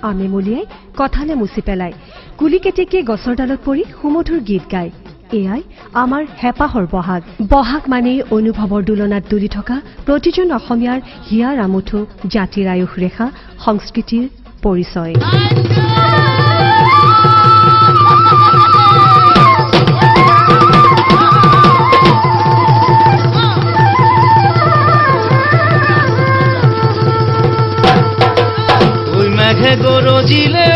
আমে মলিয়াই কঁঠালে মুচি পেলায় কুলি কেতেকীয়ে গছৰ ডালত পৰি সুমধুৰ গীত গায় এয়াই আমাৰ হেঁপাহৰ বহাগ বহাগ মানেই অনুভৱৰ দোলনাত দুলি থকা প্ৰতিজন অসমীয়াৰ হিয়াৰ আমুঠু জাতিৰ আয়ুস ৰেখা সংস্কৃতিৰ পৰিচয় গরজিলে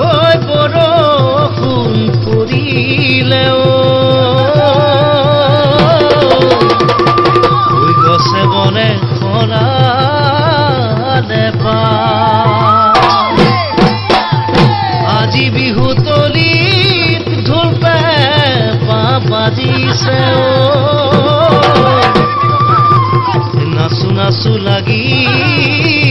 ওই বরষুণ পড়িলে ওই গছে বনে খরালে আজি বিহু তলিত ঢোল পেঁপা বাজিছে নাচু নাচু লাগিছে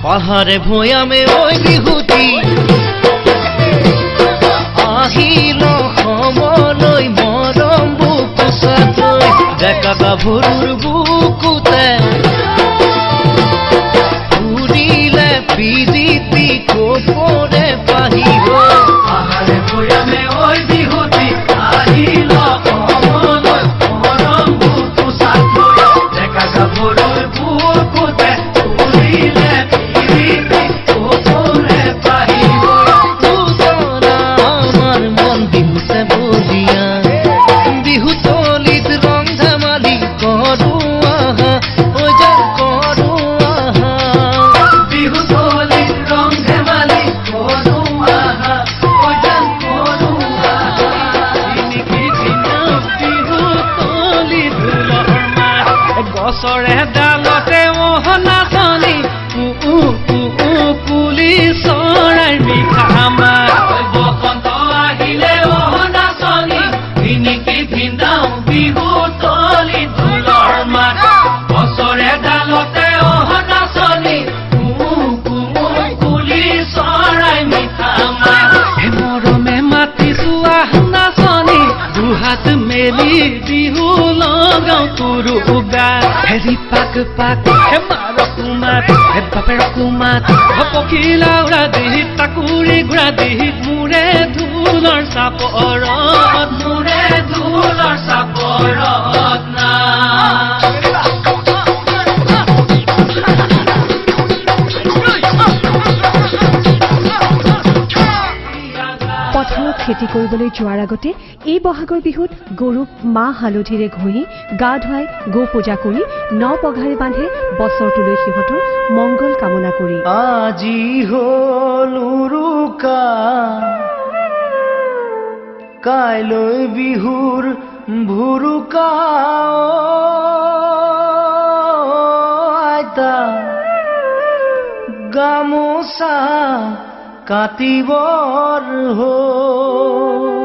পাহাড়ে ভৈয়ামে ওই বিহুতি আহিল সমলৈ মৰম বুকুচালৈ ডেকা গাভৰুৰ বুকুতে ফুৰিলে পিজিতি কপৰে পাহিব আহাৰে ভৈয়ামে ঐ বিহুতি আহিল সমলৈ মৰম বুকুচালৈ ডেকা গাভৰুৰ বুকুতে ফুৰিলে পিজিতি কপৰে পাহিব গছৰে ডালতে নাচনি কুলি চৰাইৰ মিঠা মাত বসন্ত আহিলে নাচনি ভিনিকি ভিন্দাও বিহু তলি ঢোলৰ মাত গছৰে ডালতে নাচনি কুলি চৰাই মিঠা মাত মৰমে মাতিছো আহ নাচনি দুহাত মেলি বিহু লগাও তোৰো হেৰি পাক পাক হে মাৰকো মাত হে বাপেৰকো মাত পখিলা উৰা দিহিত তাকুৰি ঘূৰা দিহিত মূৰে ঢোলৰ চাপৰত না পথাৰত খেতি কৰিবলৈ যোৱাৰ আগতে এই বহাগৰ বিহুত গৰুক মাহ হালধিৰে ঘঁহি গা ধুৱাই গো পূজা কৰি ন পঘাৰে বান্ধে বছৰটোলৈ সিহঁতৰ মংগল কামনা কৰি আজি হ'ল উৰুকা কাইলৈ বিহুৰ ভুৰুকা আইতা গামোচা কাটিবৰ হ'ল